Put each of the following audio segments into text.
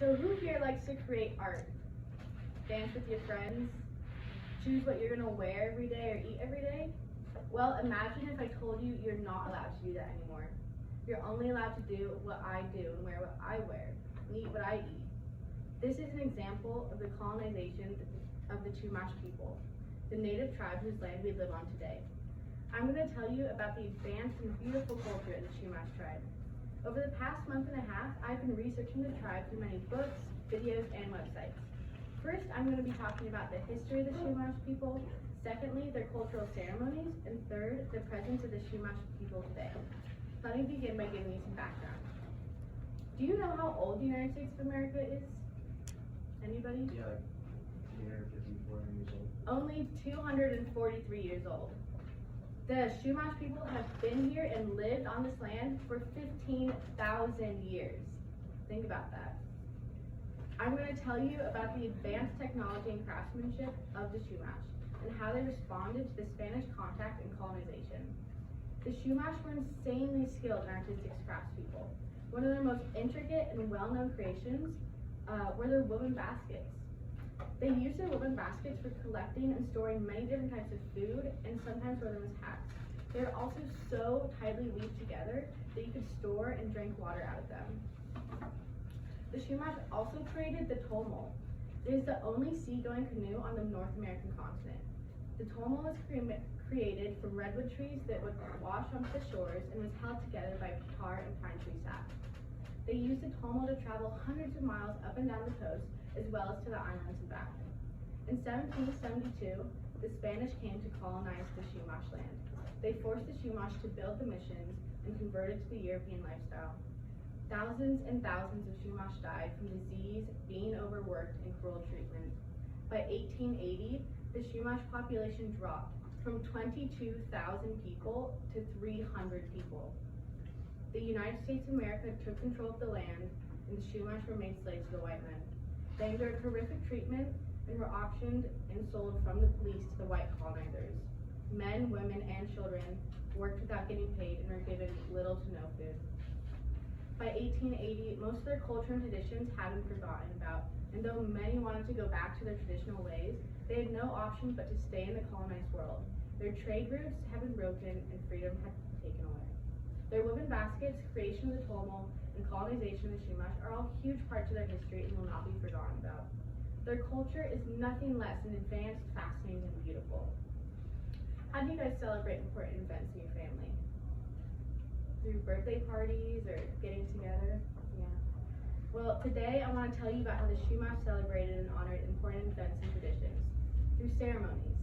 So who here likes to create art? Dance with your friends? Choose what you're gonna wear every day or eat every day? Well, imagine if I told you you're not allowed to do that anymore. You're only allowed to do what I do and wear what I wear and eat what I eat. This is an example of the colonization of the Chumash people, the native tribe whose land we live on today. I'm going to tell you about the advanced and beautiful culture of the Chumash tribe. Over the past month and a half, I've been researching the tribe through many books, videos, and websites. First, I'm going to be talking about the history of the Chumash people. Secondly, their cultural ceremonies. And third, the presence of the Chumash people today. Let me begin by giving you some background. Do you know how old the United States of America is? Anybody? Yeah, like 350, 400 years old. Only 243 years old. The Chumash people have been here and lived on this land for 15,000 years. Think about that. I'm going to tell you about the advanced technology and craftsmanship of the Chumash and how they responded to the Spanish contact and colonization. The Chumash were insanely skilled and artistic craftspeople. One of their most intricate and well-known creations were their woven baskets. They used their woven baskets for collecting and storing many different types of food and sometimes wore them as hats. They were also so tightly weaved together that you could store and drink water out of them. The Chumash also created the tomol. It is the only seagoing canoe on the North American continent. The tomol was created from redwood trees that would wash onto the shores and was held together by tar and pine tree sap. They used the tomol to travel hundreds of miles up and down the coast, as well as to the islands and back. In 1772, the Spanish came to colonize the Chumash land. They forced the Chumash to build the missions and convert it to the European lifestyle. Thousands and thousands of Chumash died from disease, being overworked, and cruel treatment. By 1880, the Chumash population dropped from 22,000 people to 300 people. The United States of America took control of the land, and the Chumash were made slaves to the white men. They endured horrific treatment and were auctioned and sold from the police to the white colonizers. Men, women, and children worked without getting paid and were given little to no food. By 1880, most of their culture and traditions had been forgotten about, and though many wanted to go back to their traditional ways, they had no option but to stay in the colonized world. Their trade routes had been broken and freedom had been taken away. Their woven baskets, creation of the tomol, and colonization of the Chumash are all huge parts of their history and will not be forgotten about. Their culture is nothing less than advanced, fascinating, and beautiful. How do you guys celebrate important events in your family? Through birthday parties or getting together? Yeah. Well, today I want to tell you about how the Chumash celebrated and honored important events and traditions through ceremonies.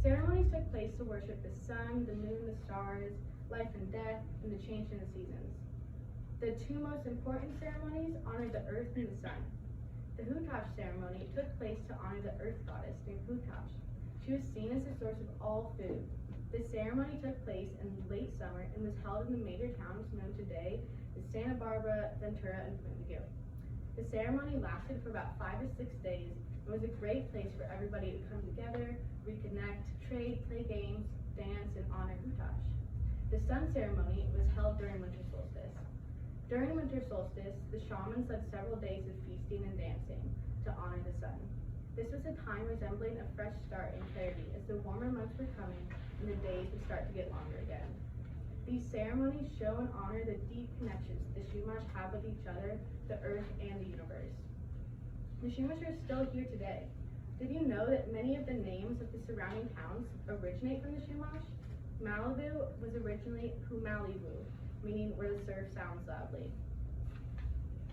Ceremonies took place to worship the sun, the moon, the stars, life and death, and the change in the seasons. The two most important ceremonies honored the earth and the sun. The Chumash ceremony took place to honor the earth goddess named Chumash. She was seen as the source of all food. The ceremony took place in late summer and was held in the major towns known today as Santa Barbara, Ventura, and Quindigo. The ceremony lasted for about 5 to 6 days and was a great place for everybody to come together, reconnect, trade, play games, dance, and honor Chumash. The sun ceremony was held during winter solstice. During winter solstice, the shamans led several days of feasting and dancing to honor the sun. This was a time resembling a fresh start and clarity as the warmer months were coming and the days would start to get longer again. These ceremonies show and honor the deep connections the Chumash have with each other, the earth, and the universe. The Chumash are still here today. Did you know that many of the names of the surrounding towns originate from the Chumash? Malibu was originally Humalibu, meaning where the surf sounds loudly.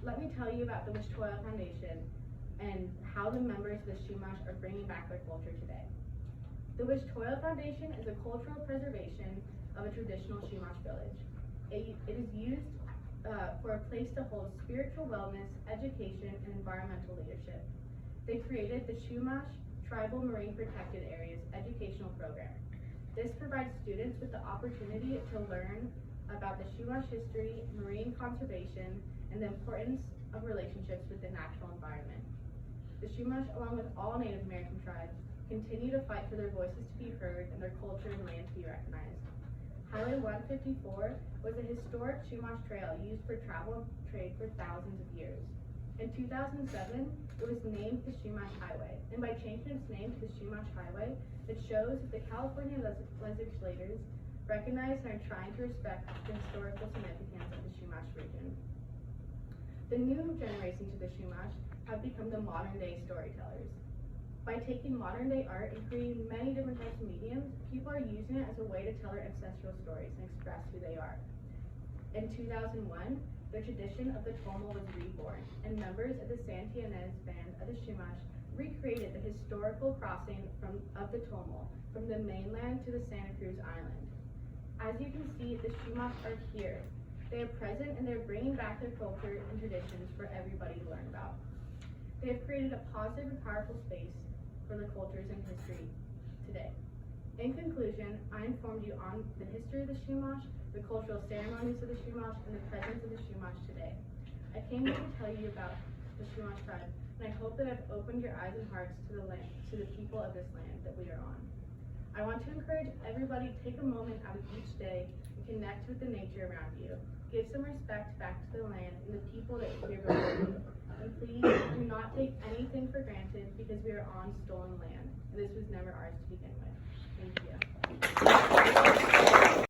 Let me tell you about the Wish-Toil Foundation and how the members of the Chumash are bringing back their culture today. The Wish-Toil Foundation is a cultural preservation of a traditional Chumash village. It is used for a place to hold spiritual wellness, education, and environmental leadership. They created the Chumash Tribal Marine Protected Areas Educational Program. This provides students with the opportunity to learn about the Chumash history, marine conservation, and the importance of relationships with the natural environment. The Chumash, along with all Native American tribes, continue to fight for their voices to be heard and their culture and land to be recognized. Highway 154 was a historic Chumash trail used for travel and trade for thousands of years. In 2007, it was named the Chumash Highway, and by changing its name to the Chumash Highway, it shows that the California legislators recognize and are trying to respect the historical significance of the Chumash region. The new generations of the Chumash have become the modern-day storytellers. By taking modern-day art and creating many different types of mediums, people are using it as a way to tell their ancestral stories and express who they are. In 2001, the tradition of the Tomo was reborn, and members of the Santa Ynez Band of the Chumash recreated the historical crossing of the Tomo from the mainland to the Santa Cruz Island. As you can see, the Chumash are here. They are present and they're bringing back their culture and traditions for everybody to learn about. They have created a positive and powerful space for the cultures and history today. In conclusion, I informed you on the history of the Chumash, the cultural ceremonies of the Chumash, and the presence of the Chumash today. I came here to tell you about the Chumash tribe, and I hope that I've opened your eyes and hearts to the land, to the people of this land that we are on. I want to encourage everybody to take a moment out of each day and connect with the nature around you. Give some respect back to the land and the people that are here before you. And please do not take anything for granted because we are on stolen land, and this was never ours to begin with. Thank you.